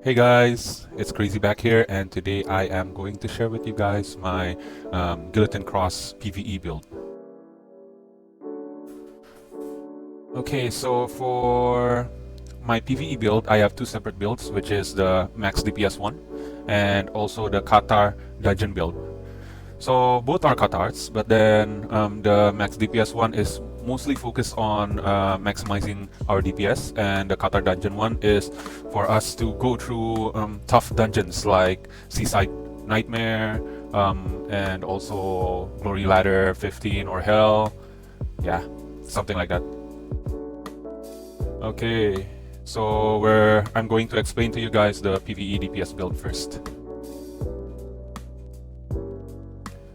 Hey guys, it's Crazy back here, and today I am going to share with you guys my Guillotine Cross PvE build. Okay, so for my PvE build, I have two separate builds, which is the max DPS one and also the Qatar dungeon build. So both are Qatars, but then the max DPS one is mostly focused on maximizing our DPS, and the Qatar dungeon one is for us to go through tough dungeons like Seaside Nightmare and also Glory Ladder 15 or Hell. Yeah, something like that. Okay, so I'm going to explain to you guys the PvE DPS build first.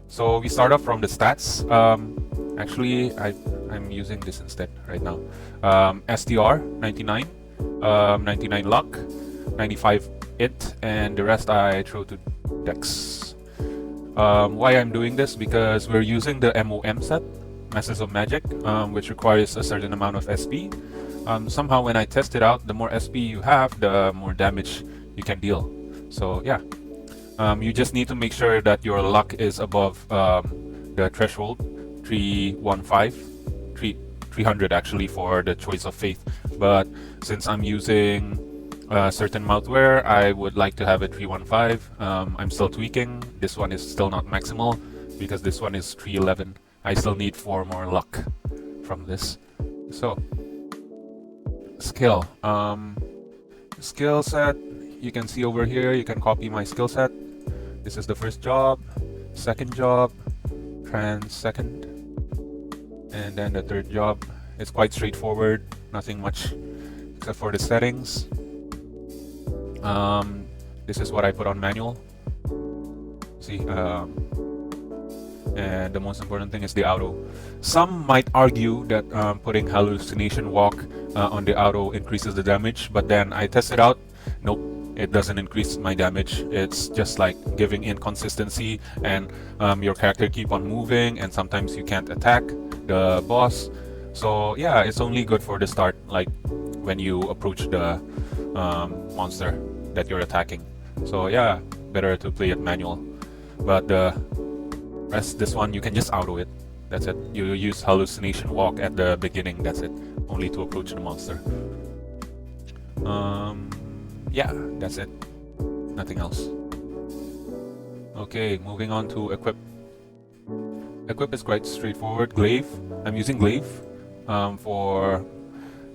So we start off from the stats. Actually, I'm using this instead right now. STR 99, 99 luck, 95 it, and the rest I throw to Dex. Why I'm doing this? Because we're using the MOM set, Masters of Magic, which requires a certain amount of SP. Somehow when I test it out, the more SP you have, the more damage you can deal. So yeah. You just need to make sure that your luck is above the threshold 300 actually for the choice of faith, but since I'm using certain mouthware, I would like to have it 315. I'm still tweaking. This one is still not maximal because this one is 311. I still need 4 more luck from this. So skill set, you can see over here, you can copy my skill set. This is the first job, second job, trans second, and then the third job. It's quite straightforward, nothing much except for the settings. This is what I put on manual. See, and the most important thing is the auto. Some might argue that putting hallucination walk on the auto increases the damage, but then I tested out. Nope, it doesn't increase my damage. It's just like giving inconsistency, and your character keep on moving, and sometimes you can't attack the boss. So yeah, it's only good for the start, like when you approach the monster that you're attacking. So yeah, better to play it manual. But the rest, this one you can just auto it. That's it. You use hallucination walk at the beginning. That's it. Only to approach the monster. Yeah, that's it. Nothing else. Okay, moving on to equip. Equip is quite straightforward. Glaive. I'm using Glaive for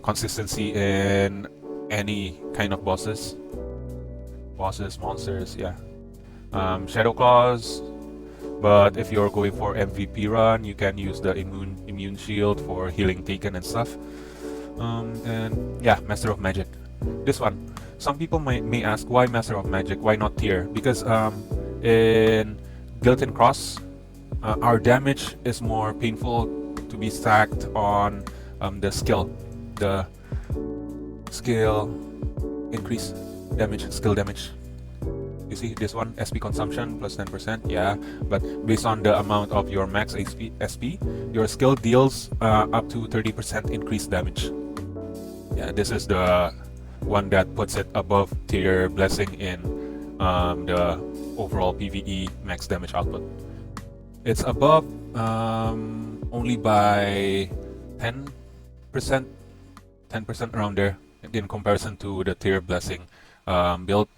consistency in any kind of bosses, monsters. Yeah. Shadow Claws. But if you're going for MVP run, you can use the immune shield for healing taken and stuff. And yeah, Master of Magic. This one. Some people may ask, why Master of Magic? Why not tier? Because in Guillotine Cross, our damage is more painful to be stacked on the skill. The skill increase damage, skill damage. You see this one, SP consumption plus 10%. Yeah, but based on the amount of your max SP, your skill deals up to 30% increased damage. Yeah, this is the one that puts it above tier blessing in the overall PvE max damage output. It's above only by 10%, 10% around there in comparison to the tier blessing build.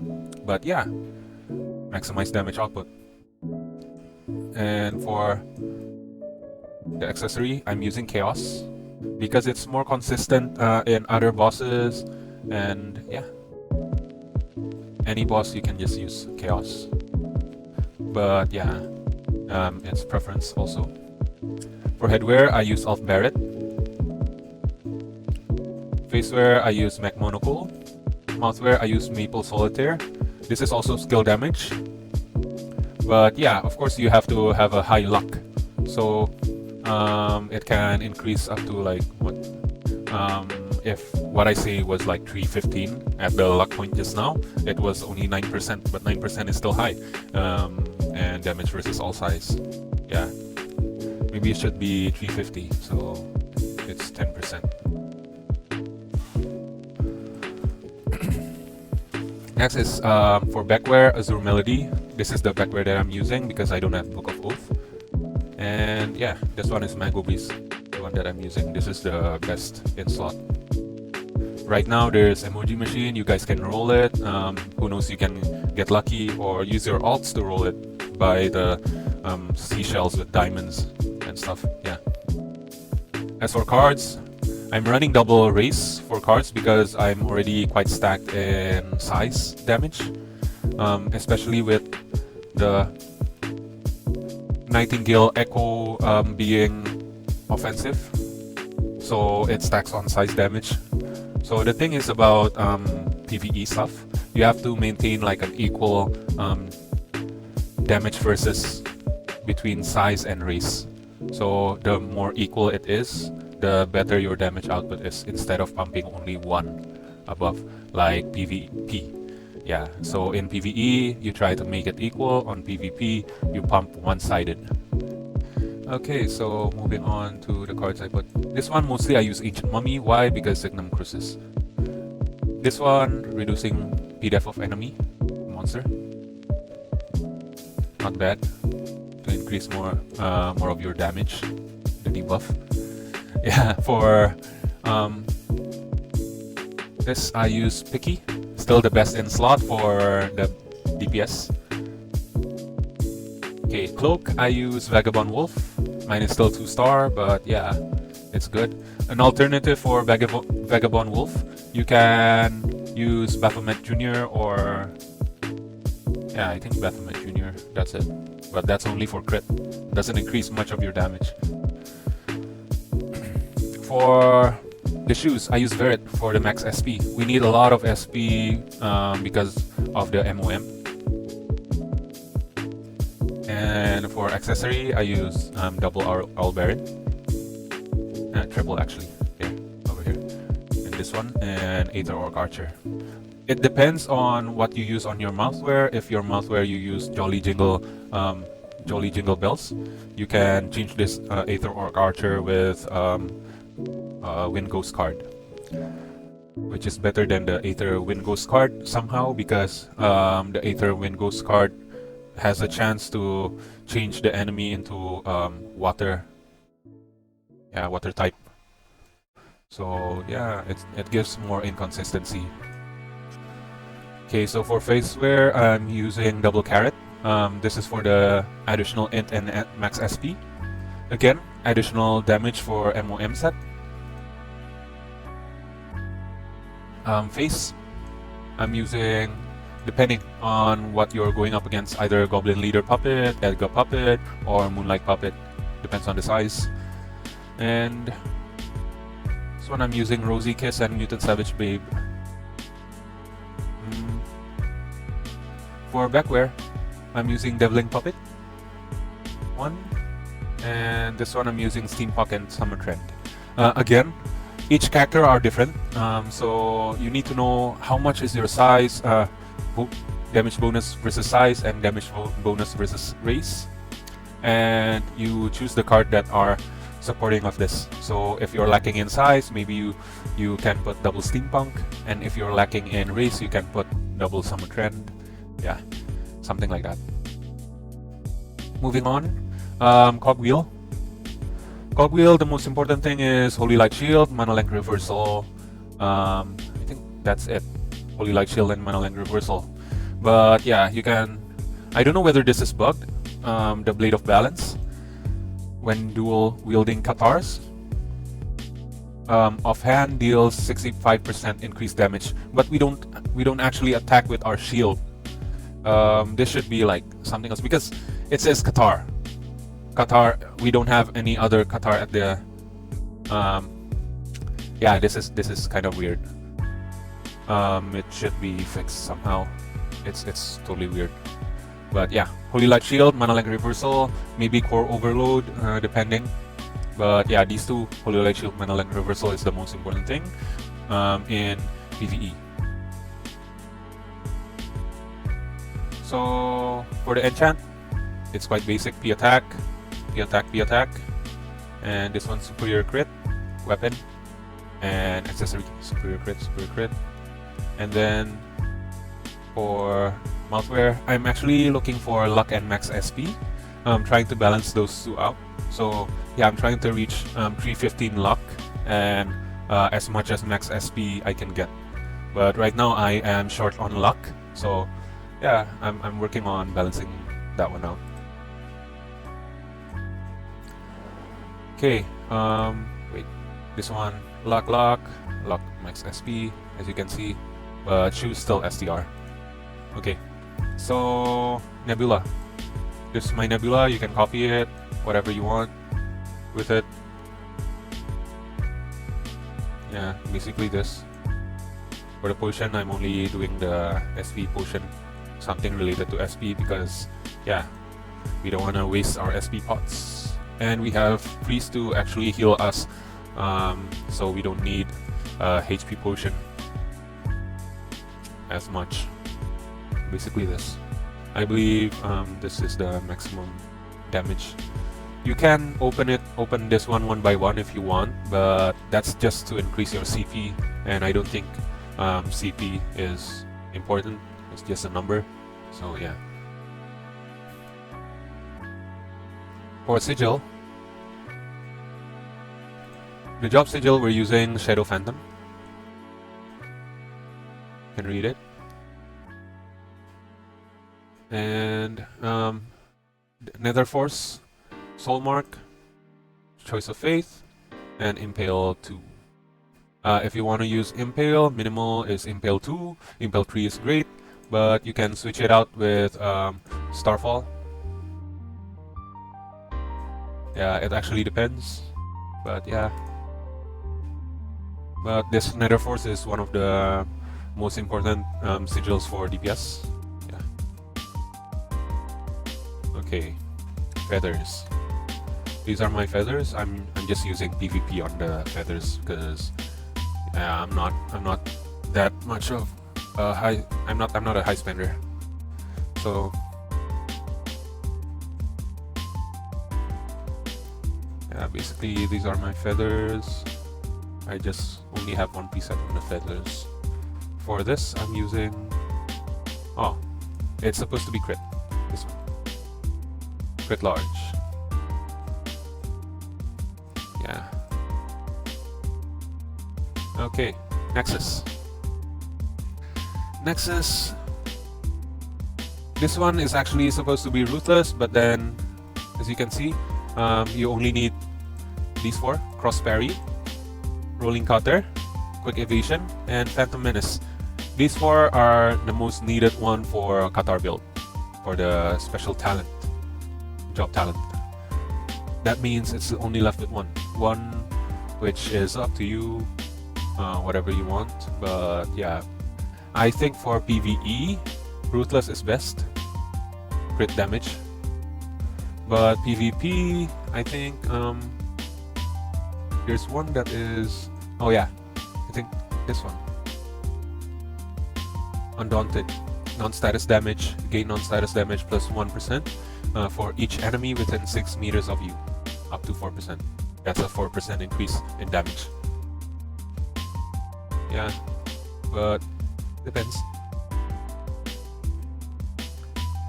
But yeah, maximize damage output. And for the accessory, I'm using Chaos because it's more consistent in other bosses. And yeah, any boss you can just use Chaos, but yeah, it's preference also. For headwear, I use Elf Barret. Facewear, I use Mech Monocle. Mouthwear, I use Maple Solitaire. This is also skill damage, but yeah, of course you have to have a high luck, so it can increase up to like what if what I say was like 315 at the luck point just now, it was only 9%, but 9% is still high. And damage versus all size. Yeah. Maybe it should be 350, so it's 10%. Next is for Backwear, Azure Melody. This is the backwear that I'm using because I don't have Book of Oath. And yeah, this one is Mango Breeze, the one that I'm using. This is the best in slot. Right now there's Emoji Machine, you guys can roll it. Who knows, you can get lucky or use your alts to roll it. Buy the seashells with diamonds and stuff, yeah. As for cards, I'm running double race for cards because I'm already quite stacked in size damage. Especially with the Nightingale Echo being offensive. So it stacks on size damage. So the thing is about PvE stuff, you have to maintain like an equal damage versus between size and race. So the more equal it is, the better your damage output is, instead of pumping only one above like PvP. Yeah, so in PvE you try to make it equal, on PvP you pump one-sided. Okay, so moving on to the cards I put. This one mostly I use Ancient Mummy. Why? Because Signum Crucis. This one reducing PDF of enemy monster. Not bad. To increase more of your damage, the debuff. Yeah, for this I use Picky. Still the best in slot for the DPS. Okay, Cloak I use Vagabond Wolf. Mine is still 2-star, but yeah, it's good. An alternative for Vagabond Wolf, you can use Baphomet Jr. or yeah, I think Baphomet Jr. That's it. But that's only for crit. Doesn't increase much of your damage. For the shoes, I use Verit for the max SP. We need a lot of SP because of the MOM. And for accessory, I use double Owl Baron. Triple actually. Here, over here. And this one, and Aether Orc Archer. It depends on what you use on your mouthwear. If your mouthwear you use Jolly Jingle Bells, you can change this Aether Orc Archer with Wind Ghost card, which is better than the Aether Wind Ghost card somehow, because the Aether Wind Ghost card has a chance to change the enemy into water. Yeah, water type. So yeah, it gives more inconsistency. Okay, so for face wear, I'm using Double Carrot. This is for the additional int and max SP. Again, additional damage for MOM set. Face, I'm using, depending on what you're going up against, either Goblin Leader Puppet, Edgar Puppet, or Moonlight Puppet. Depends on the size. And this one I'm using Rosy Kiss and Mutant Savage Babe. For backwear, I'm using Deviling Puppet. One. And this one I'm using Steampunk and Summer Trend. Again, each character are different, so you need to know how much is your size, damage bonus versus size, and damage bonus versus race. And you choose the card that are supporting of this. So if you're lacking in size, maybe you can put double Steampunk, and if you're lacking in race, you can put double Summer Trend. Yeah, something like that. Moving on, Cogwheel. Cogwheel, the most important thing is Holy Light Shield, Mana Length Reversal. I think that's it. Holy Light Shield and Mana Length Reversal. But yeah, you can... I don't know whether this is bugged. The Blade of Balance, when dual wielding Qatars, offhand deals 65% increased damage, but we don't actually attack with our shield. This should be like something else, because it says Qatar. Qatar, we don't have any other Qatar at the yeah, this is kind of weird. It should be fixed somehow. It's totally weird. But yeah, Holy Light Shield, Mana Length Reversal, maybe Core Overload, depending. But yeah, these two, Holy Light Shield, Mana Length Reversal, is the most important thing in PvE. So for the enchant, it's quite basic. P attack, P attack, P attack. And this one's superior crit, weapon, and accessory superior crit, superior crit. And then For malware, I'm actually looking for luck and max SP. I'm trying to balance those two out. So yeah, I'm trying to reach 315 luck and as much as max SP I can get. But right now I am short on luck. So yeah, I'm working on balancing that one out. Okay, wait, this one, luck max SP, as you can see, but choose still STR. Okay, so Nebula. This is my Nebula, you can copy it, whatever you want with it. Yeah, basically this. For the potion, I'm only doing the SP potion, something related to SP because, yeah, we don't want to waste our SP pots. And we have Priest to actually heal us, so we don't need HP potion as much. Basically this. I believe this is the maximum damage. You can open this one by one if you want, but that's just to increase your CP, and I don't think CP is important. It's just a number. So yeah. For Sigil, the job Sigil, we're using Shadow Phantom. You can read it. And Nether Force, Soul Mark, Choice of Faith, and Impale 2. If you want to use Impale, minimal is Impale 2, Impale 3 is great, but you can switch it out with Starfall. Yeah, it actually depends, but yeah. But this Nether Force is one of the most important sigils for DPS. Yeah. Okay, feathers. These are my feathers. I'm just using PvP on the feathers because I'm not that much of a high. I'm not a high spender. So yeah, basically these are my feathers. I just only have one preset on the feathers. For this, I'm using. Oh, it's supposed to be crit. This one. Crit large. Yeah. Okay, Nexus. Nexus. This one is actually supposed to be ruthless, but then, as you can see, you only need these four: cross parry, rolling counter, quick evasion, and phantom menace. These four are the most needed one for Qatar build, for the special talent, job talent. That means it's only left with one, which is up to you, whatever you want. But yeah, I think for PvE, ruthless is best, crit damage. But PvP, I think there's one that is. Oh yeah, I think this one. Undaunted, non-status damage, gain non-status damage plus 1% for each enemy within 6 meters of you, up to 4%. That's a 4% increase in damage. Yeah, but depends.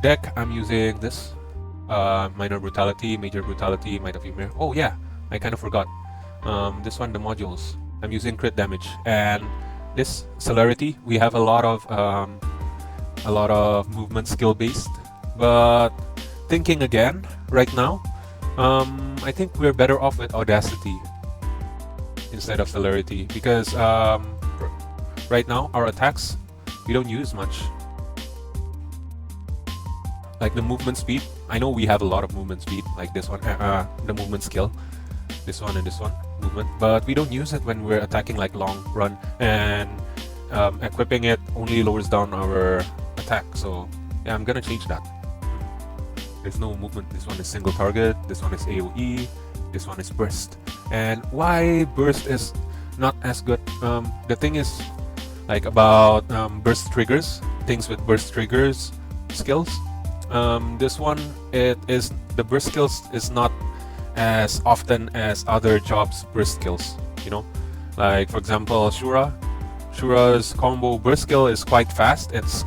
Deck, I'm using this. Minor Brutality, Major Brutality, Might of Ymir. Oh yeah, I kind of forgot. This one, the modules. I'm using crit damage, and this celerity. We have a lot of movement skill based. But thinking again, right now, I think we're better off with Audacity instead of celerity because right now our attacks we don't use much. Like the movement speed, I know we have a lot of movement speed, like this one, the movement skill, this one and this one, movement, but we don't use it when we're attacking like long run, and equipping it only lowers down our attack. So yeah, I'm gonna change that. There's no movement. This one is single target, this one is AoE, this one is burst. And why burst is not as good, the thing is like about burst triggers, things with burst triggers skills. This one, it is the burst skills is not as often as other jobs burst skills, you know, like for example Shura, Shura's combo burst skill is quite fast. It's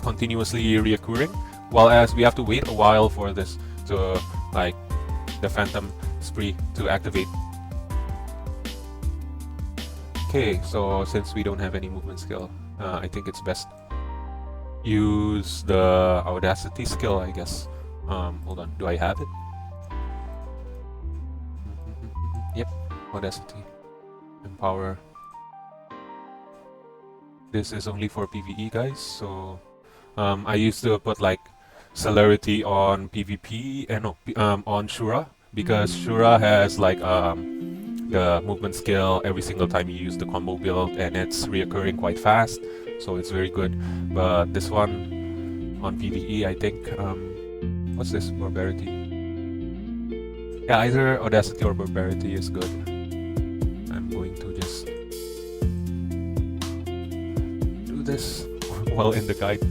continuously reoccurring, while as we have to wait a while for this to like the Phantom Spree to activate. Okay, so since we don't have any movement skill, I think it's best use the Audacity skill, I guess. Hold on, do I have it? Yep, Audacity. Empower. This is only for PvE, guys, so I used to put like celerity on PvP and on Shura, because Shura has like the movement skill every single time you use the combo build, and it's reoccurring quite fast, so it's very good. But this one on PvE, I think what's this? Barbarity. Yeah, either Audacity or Barbarity is good. I'm going to just do this while in the guide.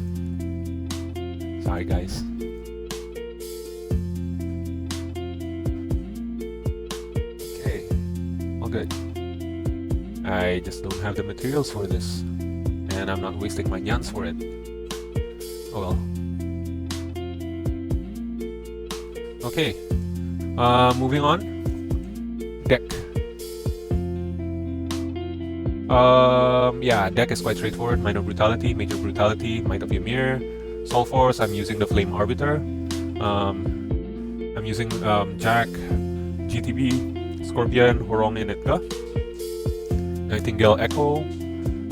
Sorry, guys. Okay, all good. I just don't have the materials for this, and I'm not wasting my nyans for it. Oh well. Okay, moving on. Deck. Yeah, deck is quite straightforward. Minor Brutality, Major Brutality, Might of Ymir, Soul Force. I'm using the Flame Arbiter. I'm using Jack, GTB, Scorpion, Horong, and Itka. Nightingale Echo.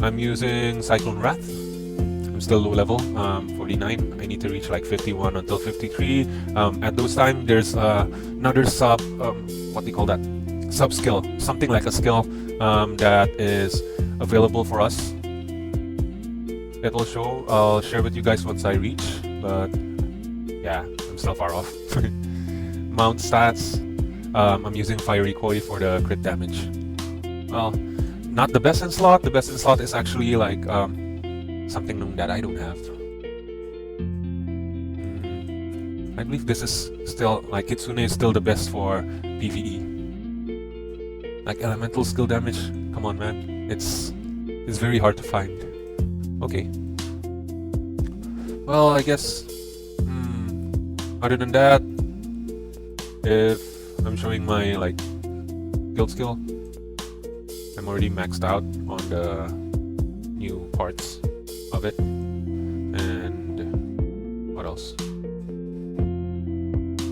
I'm using Cyclone Wrath. I'm still low level, 49. I need to reach like 51 until 53. At those times, there's another sub, what do you call that? Sub skill, something like a skill that is available for us. It will show. I'll share with you guys once I reach, but yeah, I'm still far off. Mount stats. I'm using Fiery Koi for the crit damage. Well, not the best in slot. The best in slot is actually like something that I don't have. I believe this is still like Kitsune is still the best for PvE. Like elemental skill damage. Come on, man. It's very hard to find. Okay. Well, I guess. Other than that, if I'm showing my like guild skill, I'm already maxed out on the new parts of it. And what else?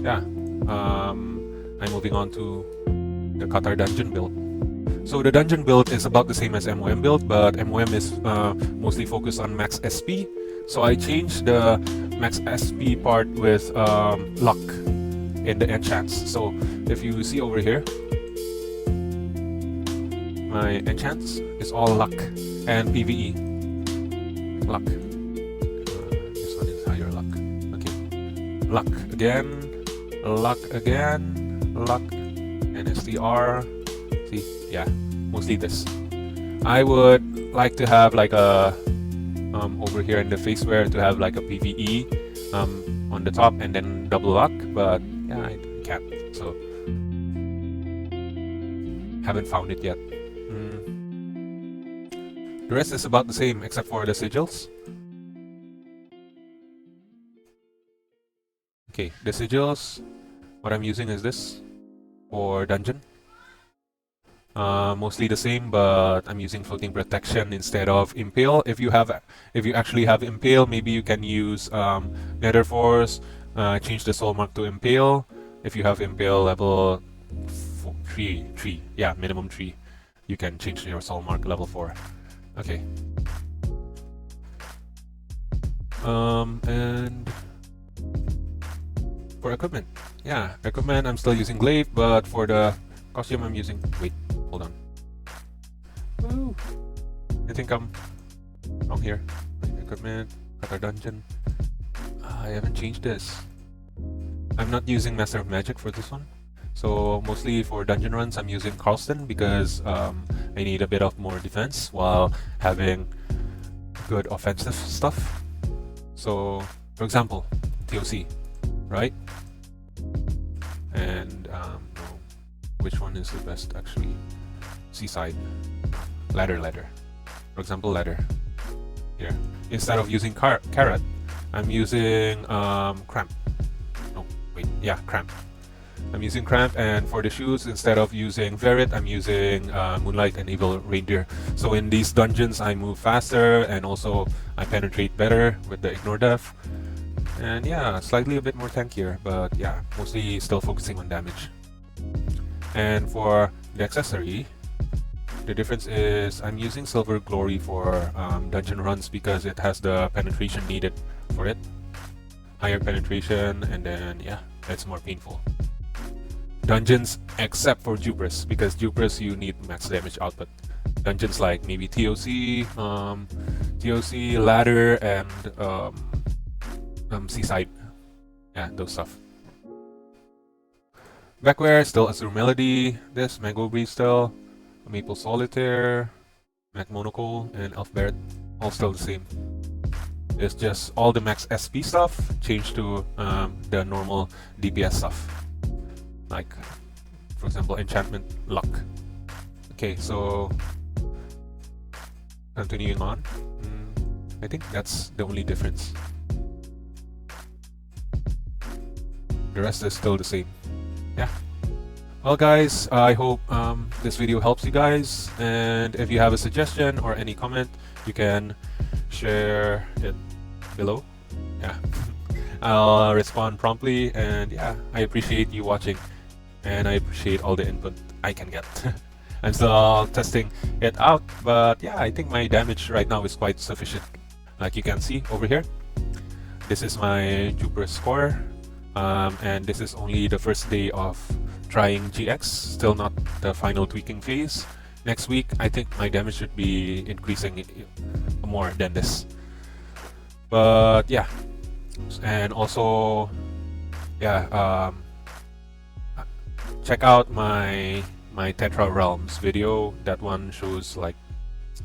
Yeah, I'm moving on to the Qatar dungeon build. So the dungeon build is about the same as MOM build, but MOM is mostly focused on max SP. So I changed the max SP part with luck in the enchants. So if you see over here, my enchants is all luck and PvE. Luck. This one is higher luck. Okay. Luck again. Luck again. Luck. And STR. See? Yeah. Mostly this. I would like to have like a over here in the face wear to have like a PvE on the top and then double luck, but yeah, I can't. So haven't found it yet. The rest is about the same except for the sigils. Okay, the sigils, what I'm using is this for dungeon. Mostly the same, but I'm using floating protection instead of impale. If you actually have impale, maybe you can use nether force, change the soul mark to impale. If you have impale level 3, yeah, minimum 3, you can change your soul mark level 4. Okay. And for equipment, yeah, equipment I'm still using glaive, but for the costume I'm using, wait, hold on. Woo. I think I'm wrong here. Equipment, Qatar dungeon. I haven't changed this. I'm not using Master of Magic for this one. So mostly for dungeon runs, I'm using Carlston because I need a bit of more defense while having good offensive stuff. So, for example, TOC, right? And which one is the best actually? Seaside, ladder. For example, leather. Here. Instead of using carrot, I'm using cramp. No, wait, yeah, cramp. I'm using cramp, and for the shoes, instead of using Verit, I'm using Moonlight and Evil Reindeer. So in these dungeons, I move faster, and also I penetrate better with the Ignore Death. And yeah, slightly a bit more tankier, but yeah, mostly still focusing on damage. And for the accessory, the difference is I'm using Silver Glory for dungeon runs because it has the penetration needed for it. Higher penetration, and then yeah, it's more painful. Dungeons except for Jubris, because Jubris you need max damage output. Dungeons like maybe TOC, Ladder, and Seaside. Yeah, those stuff. Backwear, still Azure Melody, this Mango Breeze still, Maple Solitaire, Mac Monocle, and Elf Barret, all still the same. It's just all the max SP stuff changed to the normal DPS stuff. Like, for example, Enchantment Luck. Okay, so continuing on, I think that's the only difference. The rest is still the same. Yeah. Well guys, I hope this video helps you guys, and if you have a suggestion or any comment, you can share it below. Yeah. I'll respond promptly, and yeah, I appreciate you watching, and I appreciate all the input I can get. I'm still testing it out, but yeah, I think my damage right now is quite sufficient. Like you can see over here, this is my Jupiter score. And this is only the first day of trying GX, still not the final tweaking phase. Next week, I think my damage should be increasing more than this. But yeah, and also, yeah, check out my Tetra Realms video. That one shows like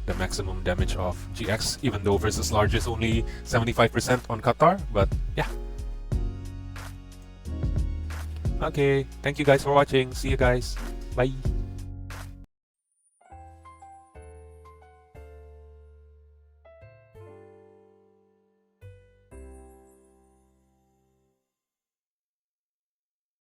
the maximum damage of GX, even though versus large is only 75% on Qatar. But yeah. Okay, thank you guys for watching. See you guys. Bye.